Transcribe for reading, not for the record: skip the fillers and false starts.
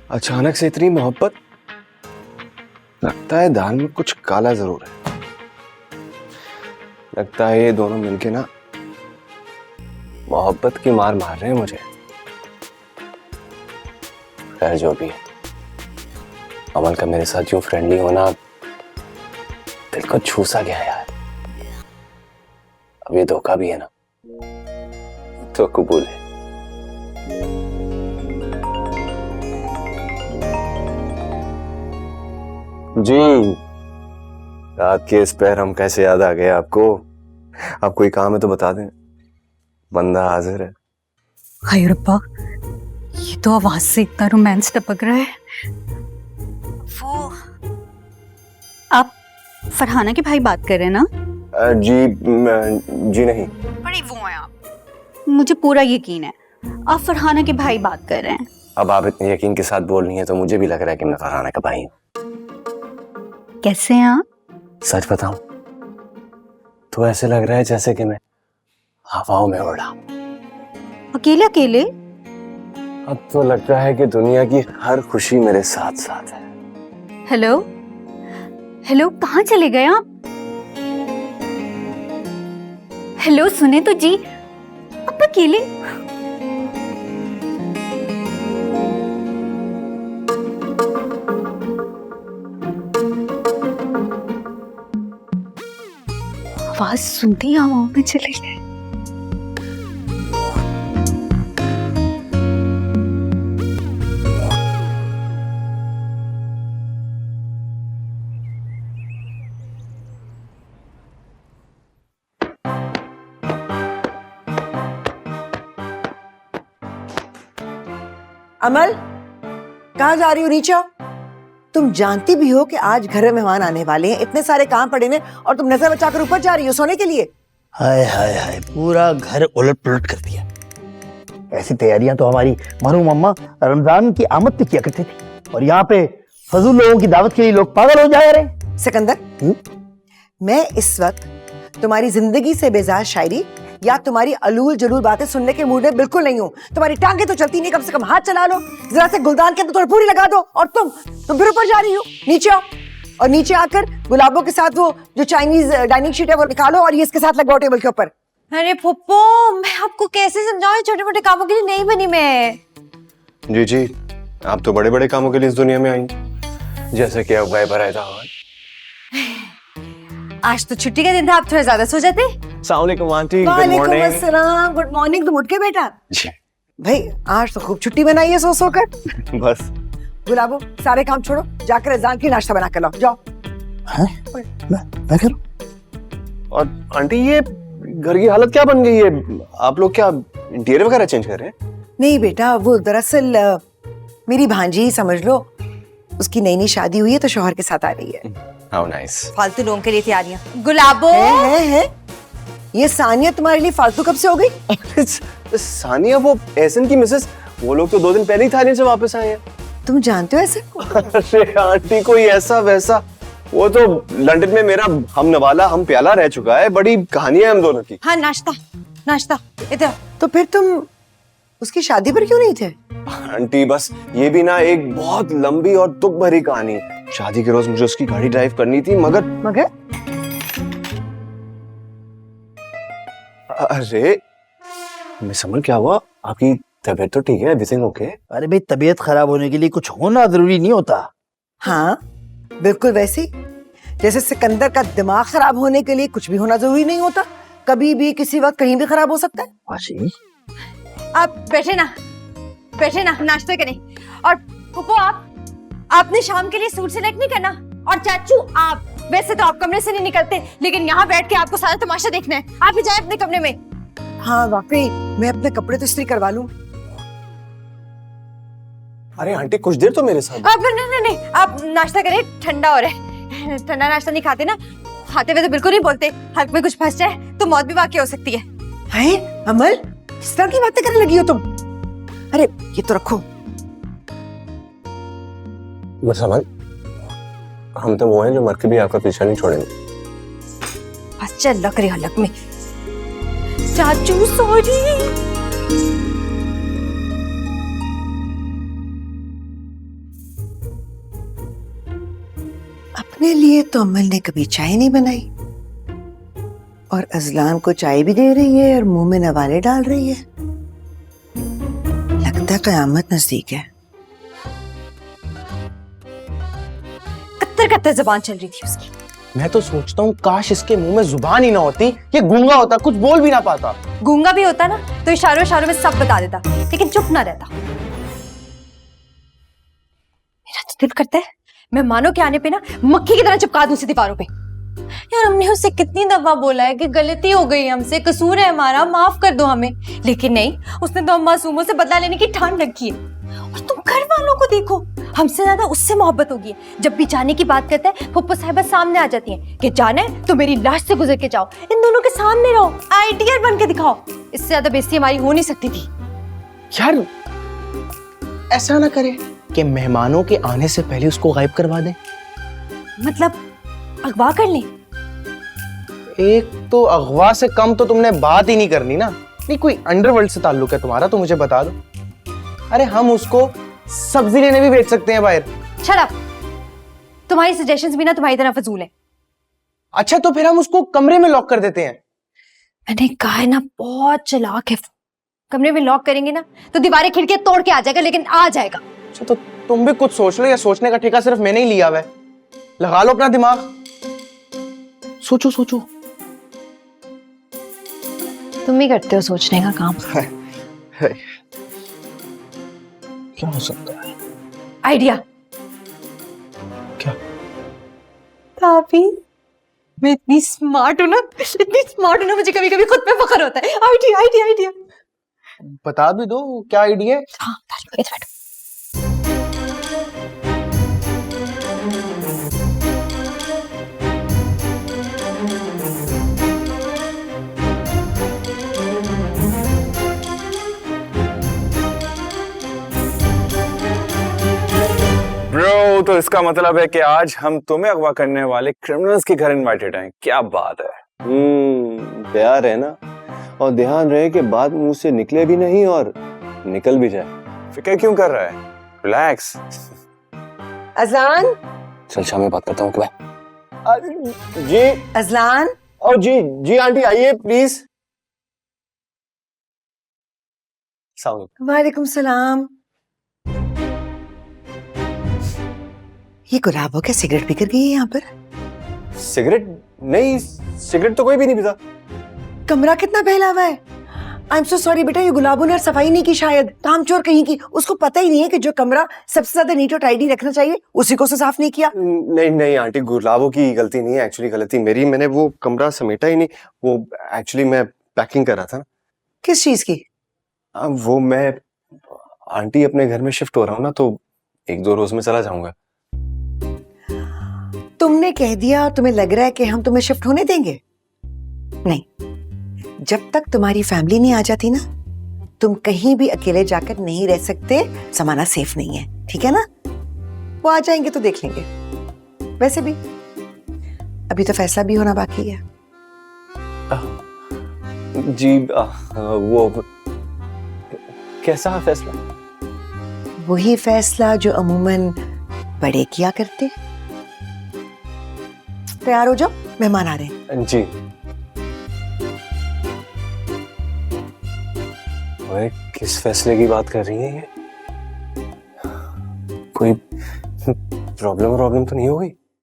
अचानक से इतनी मोहब्बत? लगता है दाल में कुछ काला जरूर है। लगता है ये दोनों मिलके ना मोहब्बत की मार मार रहे हैं मुझे। खैर जो भी है, अमल का मेरे साथ यूं फ्रेंडली होना दिल को छू सा गया यार। अब ये धोखा भी है ना तो कबूल है। जी रात के इस पैर हम कैसे याद आ गए आपको? आप कोई काम है तो बता दें, बंदा हाजिर है। हाय रब्बा, ये तो आवाज से इतना रोमांस टपक रहा है। वो आप फरहाना के भाई बात कर रहे हैं ना? जी नहीं। बड़े वो हैं आप, मुझे पूरा यकीन है आप फरहाना के भाई बात कर रहे हैं। अब आप इतने यकीन के साथ बोल रही हैं तो मुझे भी लग रहा है कि मैं फरहाना का भाई हूँ। कैसे हैं आप? सच बताऊं तो ऐसे लग रहा है जैसे कि मैं हवाओं में उड़ रहा हूं। अकेले अकेले? अब तो लगता है कि दुनिया की हर खुशी मेरे साथ साथ है। हेलो हेलो, कहाँ चले गए आप? हेलो सुने तो जी, आप अकेले? आवाज सुनते ही हवाओं में चले गए। अमल, कहाँ जा रही हो? नीचे आओ। तुम जानती भी हो कि आज घर में मेहमान आने वाले हैं, इतने सारे काम पड़े हैं और तुम नजर बचाकर ऊपर जा रही हो सोने के लिए। हाय हाय हाय, पूरा घर उलट पुलट कर दिया। ऐसी तैयारियां तो हमारी मरहूम अम्मा रमजान की आमद पे किया करती थी, और यहाँ पे फजूल लोगों की दावत के लिए लोग पागल हो जा रहे हैं। सिकंदर, मैं इस वक्त तुम्हारी जिंदगी से बेजार शायरी या तुम्हारी अलूल जलूल बातें सुनने के मूड में बिल्कुल नहीं हूँ। तुम्हारी टांगे तो चलती नहीं, कम से कम हाथ चला लो, जरा से गुलदान के तो थोड़ी पूरी लगा दो। और तुम फिर ऊपर जा रही हो। नीचे आओ, और नीचे आकर गुलाबों के साथ वो जो चाइनीज डाइनिंग शीट है वो निकालो और ये इसके साथ लगवाओ टेबल के ऊपर। अरे पुप्पो, मैं आपको कैसे समझाऊं? छोटे मोटे कामों के लिए नहीं बनी मैं। जी जी, आप तो बड़े बड़े कामों के लिए इस दुनिया में आई, जैसे कि अब गाय भराए था। आज तो छुट्टी का दिन था, आप थोड़ा ज्यादा सो जाते। अस्सलाम वालेकुम आंटी, गुड वालेकुम मॉर्निंग। अस्सलाम, गुड मॉर्निंग। तुम उठ के बेटा? जी भाई आज तो खूब छुट्टी बनाई है सो सो कर। बस। गुलाबो, सारे काम छोड़ो, जाकर अजान की नाश्ता बना कर लाओ, जाओ। मैं करूं? और आंटी ये घर की हालत क्या बन गई है? आप लोग क्या इंटीरियर वगैरह चेंज कर रहे हैं? नहीं बेटा, वो दरअसल मेरी भांजी समझ लो, उसकी नई नई शादी हुई है तो शौहर के साथ आ रही है। How nice. फालतू लोगों के लिए तैयारियां। गुलाबो, है। ये सानिया तुम्हारे लिए फालतू कब से हो गई? सानिया वो एहसन की मिसेस, वो लोग तो 2 दिन पहले ही थाने से वापस आए हैं। तुम जानते हो ऐसे? अरे आंटी कोई ऐसा वैसा, वो तो लंदन में मेरा हम नवाला हम प्याला रह चुका है। बड़ी कहानी है हम दोनों की। हाँ नाश्ता नाश्ता इधर। तो फिर तुम उसकी शादी पर क्यों नहीं थे? आंटी बस ये भी ना एक बहुत लंबी और दुख भरी कहानी है। शादी के रोज मुझे उसकी गाड़ी ड्राइव करनी थी, मगर अरे मिस अमल, क्या हुआ? आपकी तबीयत तो ठीक है? Everything okay? अरे भाई, तबीयत खराब होने के लिए कुछ होना जरूरी नहीं होता। हाँ बिल्कुल वैसे ही जैसे सिकंदर का दिमाग खराब होने के लिए कुछ भी होना जरूरी नहीं होता। कभी भी किसी वक्त कहीं भी खराब हो सकता है। आशी, आप बैठे ना नाश्ते करें। और पुप्पो, आपने शाम के लिए सूट सिलेक्ट नहीं करना। और चाचू, आप वैसे तो आप कमरे से नहीं निकलते, लेकिन यहाँ बैठ के आपको सारा तमाशा देखना है। आप ही जाए अपने कमरे में। हाँ वाकई, मैं अपने कपड़े तो इस्त्री करवा लूं। अरे आंटी कुछ देर तो मेरे साथ। आप नहीं, आप नाश्ता करें, ठंडा हो रहा है। ठंडा नाश्ता नहीं खाते ना? खाते हुए तो बिल्कुल नहीं बोलते। हल्क में कुछ फंस जाए तो मौत भी वाकई हो सकती है। है अमल, किस तरह की बातें करने लगी हो तुम? अरे ये तो रखो। मिस अमल, हम तो वो हैं जो मर के भी आपका पीछा नहीं छोड़ेंगे। बस चल लग रही हलक में। चाचू सॉरी। अपने लिए तो अम्मल ने कभी चाय नहीं बनाई और अजलान को चाय भी दे रही है और मुंह में नवाले डाल रही है। लगता है कयामत नजदीक है। कत्तर कत्तर जबान चल रही थी उसकी। मैं तो सोचता हूँ काश इसके मुंह में जुबान ही ना होती, ये गूंगा होता, कुछ बोल भी ना पाता। गूंगा भी होता ना तो इशारों इशारों में सब बता देता, लेकिन चुप ना रहता। मेरा तो दिल करता है मेहमानों के आने पे ना मक्खी की तरह चिपका दूं उसे दीवारों पे। यार हमने उससे कितनी दफा बोला है कि गलती हो गई, हमसे कसूर है हमारा, माफ कर दो हमें, लेकिन नहीं, उसने तो हम मासूमों से बदला लेने की ठान रखी है। और तुम घर वालों को देखो, हमसे ज्यादा उससे मोहब्बत होगी। जब भी जाने की बात करता है फुप्पो साहिबा सामने आ जाती हैं कि जाना है तो मेरी लाश से गुजर के जाओ, इन दोनों के सामने रहो, आइडियल बन के दिखाओ। इससे ज्यादा बेइज्जती हमारी हो नहीं सकती थी। यार ऐसा ना करे कि मेहमानों के आने से पहले उसको गायब करवा दें। मतलब अगवा कर लें? एक तो अगवा से कम तो तुमने बात ही नहीं करनी ना। नहीं कोई अंडरवर्ल्ड से ताल्लुक है तुम्हारा तो मुझे बता दो। अरे हम उसको सब्जी लेने भी भेज सकते हैं बाहर। शट अप, तुम्हारी सजेशंस भी ना तुम्हारी तरह फजूल है। अच्छा तो फिर हम उसको कमरे में लॉक कर देते हैं। मैंने कहा है ना, बहुत चालाक है। कमरे में लॉक करेंगे ना तो दीवारें खिड़कियां तोड़ के आ जाएगा, लेकिन आ जाएगा। अच्छा तो तुम भी कुछ सोच लो, या सोचने का ठेका सिर्फ मैंने ही लिया हुआ है? लगा लो अपना दिमाग, सोचो सोचो। तुम ही करते हो सोचने का काम। क्या हो सकता है? आइडिया। क्या? भाभी मैं इतनी स्मार्ट हूँ ना, इतनी स्मार्ट हूँ ना, मुझे कभी कभी खुद पे फख्र होता है। Idea idea idea. बता भी दो क्या आइडिया है। हाँ इधर बैठो। ब्रो, तो इसका मतलब है कि आज हम तुम्हें अगवा करने वाले क्रिमिनल्स के घर इनवाइटेड हैं। क्या बात है। प्यार है ना, और ध्यान रहे कि बात मुंह से निकले भी नहीं और निकल भी जाए। फिक्र क्यों कर रहा है, रिलैक्स। अजलान, चल शाम में बात करता हूँ। क्या जी? अजलान। और जी जी आंटी आइए प्लीज। वालेकुम सलाम। ये गुलाब हो क्या सिगरेट पीकर गई है यहाँ पर? सिगरेट नहीं, सिगरेट तो कोई भी नहीं पीता। कमरा कितना फैला हुआ है। आई एम सो सॉरी बेटा, ये गुलाबों ने सफाई नहीं की, शायद कामचोर कहीं की। उसको पता ही नहीं है कि जो कमरा सबसे ज्यादा नीट और टाइडी रखना चाहिए उसी को साफ नहीं किया। नहीं नहीं आंटी, गुलाबों की गलती नहीं है, एक्चुअली गलती मेरी। मैंने वो कमरा समेटा ही नहीं। वो एक्चुअली मैं पैकिंग कर रहा था ना। किस चीज की? वो मैं आंटी अपने घर में शिफ्ट हो रहा हूँ ना, तो 1-2 रोज में चला जाऊंगा। तुमने कह दिया, तुम्हें लग रहा है कि हम तुम्हें शिफ्ट होने देंगे? नहीं, जब तक तुम्हारी फैमिली नहीं आ जाती ना, तुम कहीं भी अकेले जाकर नहीं रह सकते। जमाना सेफ नहीं है, ठीक है ना? वो आ जाएंगे तो देख लेंगे। वैसे भी अभी तो फैसला भी होना बाकी है। जी वो कैसा फैसला? वही फैसला जो अमूमन बड़े किया करते। तैयार हो जाओ, मेहमान आ रहे हैं। जी। अरे किस फैसले की बात कर रही है ये? कोई प्रॉब्लम तो नहीं हो गई?